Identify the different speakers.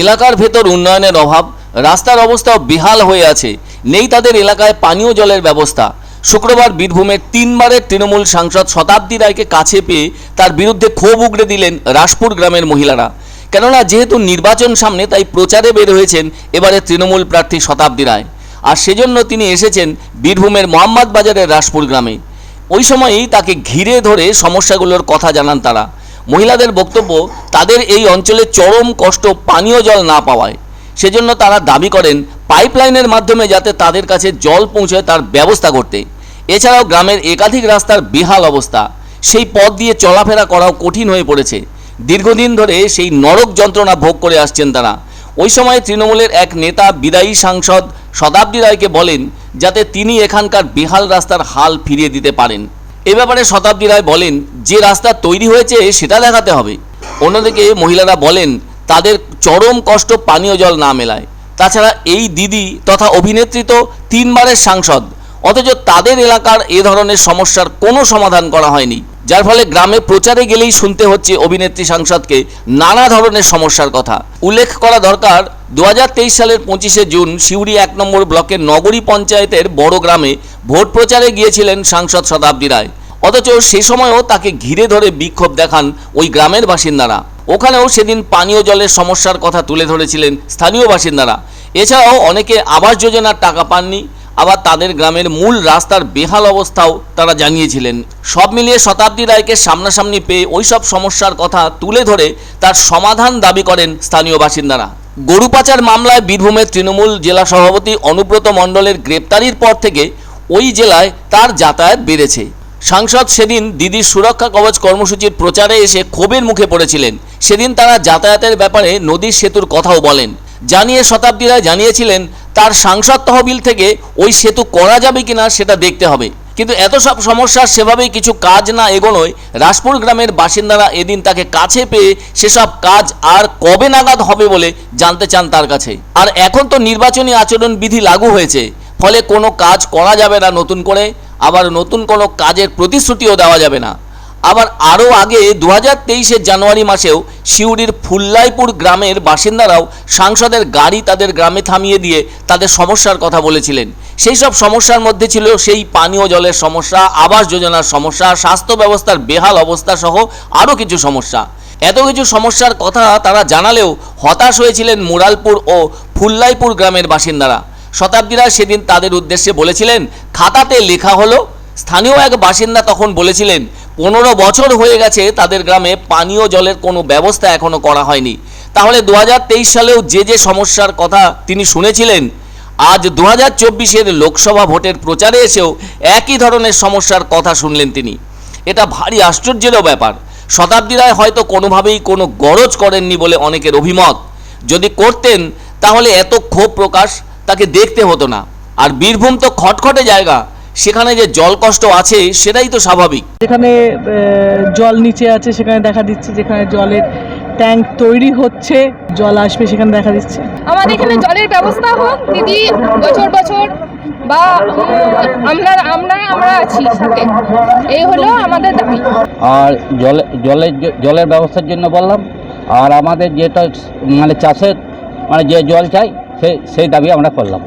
Speaker 1: এলাকার ভেতর উন্নয়নের অভাব, রাস্তার অবস্থাও বেহাল হয়ে আছে, নেই তাদের এলাকায় পানীয় জলের ব্যবস্থা। শুক্রবার বীরভূমের 3 বারের তৃণমূল সাংসদ শতাব্দী রায়কে কাছে পেয়ে তার বিরুদ্ধে ক্ষোভ উগড়ে দিলেন রাসপুর গ্রামের মহিলারা। কেননা যেহেতু নির্বাচন সামনে, তাই প্রচারে বের হয়েছেন এবারে তৃণমূল প্রার্থী শতাব্দী রায়। আর সেজন্য তিনি এসেছেন বীরভূমের মোহাম্মদ বাজারের রাসপুর গ্রামে। ওই সময়ই তাকে ঘিরে ধরে সমস্যাগুলোর কথা জানান তারা। মহিলাদের বক্তব্য, তাদের এই অঞ্চলে চরম কষ্ট পানীয় জল না পাওয়ায়। সেজন্য তারা দাবি করেন পাইপলাইনের মাধ্যমে যাতে তাদের কাছে জল পৌঁছয় তার ব্যবস্থা করতে। এছাড়াও গ্রামের একাধিক রাস্তার বেহাল অবস্থা, সেই পথ দিয়ে চলাফেরা করাও কঠিন হয়ে পড়েছে। দীর্ঘদিন ধরে সেই নরক যন্ত্রণা ভোগ করে আসছেন তারা। ওই সময় তৃণমূলের এক নেতা বিদায়ী সাংসদ শতাব্দী রায়কে বলেন যাতে তিনি এখানকার বেহাল রাস্তার হাল ফিরিয়ে দিতে পারেন। এ ব্যাপারে শতাব্দী রায় বলেন, যে রাস্তা তৈরি হয়েছে সেটা দেখাতে হবে। অন্যদিকে মহিলারা বলেন তাদের চরম কষ্ট পানীয় জল না মেলায়। তাছাড়া এই দিদি তথা অভিনেত্রী তো 3 বারের সাংসদ, অথচ তাদের এলাকার এ ধরনের সমস্যার কোনো সমাধান করা হয়নি, যার ফলে গ্রামে প্রচারে গেলেই শুনতে হচ্ছে অভিনেত্রী সাংসদকে নানা ধরনের সমস্যার কথা। উল্লেখ করা দরকার, 2023 সালের 25শে জুন সিউড়ি 1 নম্বর ব্লকের নগরী পঞ্চায়েতের বড় গ্রামে ভোট প্রচারে গিয়েছিলেন সাংসদ শতাব্দী রায়। অথচ সে সময়ও তাকে ঘিরে ধরে বিক্ষোভ দেখান ওই গ্রামের বাসিন্দারা। ওখানেও সেদিন পানীয় জলের সমস্যার কথা তুলে ধরেছিলেন স্থানীয় বাসিন্দারা। এছাড়াও অনেকে আবাস যোজনার টাকা পাননি, আবার তাদের গ্রামের মূল রাস্তার বেহাল অবস্থাও তারা জানিয়েছিলেন। সব মিলিয়ে শতাব্দী রায়কে সামনাসামনি পেয়ে ওই সব সমস্যার কথা তুলে ধরে তার সমাধান দাবি করেন স্থানীয় বাসিন্দারা। গরু পাচার মামলায় বীরভূমের তৃণমূল জেলা সভাপতি অনুব্রত মণ্ডলের গ্রেপ্তারির পর থেকে ওই জেলায় তার যাতায়াত বেড়েছে। সাংসদ সেদিন দিদির সুরক্ষা কবচ কর্মসূচির প্রচারে এসে ক্ষোভের মুখে পড়েছিলেন। সেদিন তারা যাতায়াতের ব্যাপারে নদীর সেতুর কথাও বলেন। জানিয়ে শতাব্দী রায় জানিয়েছিলেন তার সাংসদ তহবিল থেকে ওই সেতু করা যাবে কিনা সেটা দেখতে হবে। কিন্তু এত সব সমস্যার সেভাবেই কিছু কাজ না এগোনোয় রাসপুর গ্রামের বাসিন্দারা এদিন তাকে কাছে পেয়ে সেসব কাজ আর কবে নাগাদ হবে বলে জানতে চান তার কাছে। আর এখন তো নির্বাচনী আচরণ বিধি লাগু হয়েছে, ফলে কোনো কাজ করা যাবে না নতুন করে, আবার নতুন কোনো কাজের প্রতিশ্রুতিও দেওয়া যাবে না। আবার আরও আগে 2023 জানুয়ারি মাসেও সিউড়ির ফুল্লাইপুর গ্রামের বাসিন্দারাও সাংসদের গাড়ি তাদের গ্রামে থামিয়ে দিয়ে তাদের সমস্যার কথা বলেছিলেন। সেই সব সমস্যার মধ্যে ছিল সেই পানীয় জলের সমস্যা, আবাস যোজনার সমস্যা, স্বাস্থ্য ব্যবস্থার বেহাল অবস্থা সহ আরও কিছু সমস্যা। এত কিছু সমস্যার কথা তারা জানালেও হতাশ হয়েছিলেন মুরালপুর ও ফুল্লাইপুর গ্রামের বাসিন্দারা। শতাব্দী রায় সেদিন তাদের উদ্দেশ্যে বলেছিলেন খাতাতে লেখা হলো। স্থানীয় এক বাসিন্দা তখন বলেছিলেন 15 বছর হয়ে গেছে তাদের গ্রামে পানীয় জলের কোনো ব্যবস্থা এখনো করা হয়নি। তাহলে 2023 সালেও যে সমস্যার কথা তিনি শুনেছিলেন, আজ 2024 লোকসভা ভোটের প্রচারে এসেও একই ধরনের সমস্যার কথা শুনলেন তিনি। এটা ভারী আশ্চর্যেরও ব্যাপার। শতাব্দী রায় হয়তো কোনোভাবেই কোনো গরজ করেননি বলে অনেকের অভিমত। যদি করতেন তাহলে এত ক্ষোভ প্রকাশ তাকে দেখতে হতো না। আর বীরভূম তো খটখটে জায়গা, সেখানে যে জল কষ্ট আছে সেটাই তো স্বাভাবিক।
Speaker 2: যেখানে জল নিচে আছে সেখানে দেখা দিচ্ছে, যেখানে জলের ট্যাঙ্ক তৈরি হচ্ছে জল আসবে সেখানে দেখা দিচ্ছে।
Speaker 3: আমাদের এখানে জলের ব্যবস্থা হোক দিদি, বছর বছর বা আমরা আছি সাথে, এই হলো আমাদের দাবি।
Speaker 4: আর জলের ব্যবস্থার জন্য বললাম, আর আমাদের যেটা মানে চাষের মানে যে জল চাই সেই দাবি আমরা করলাম।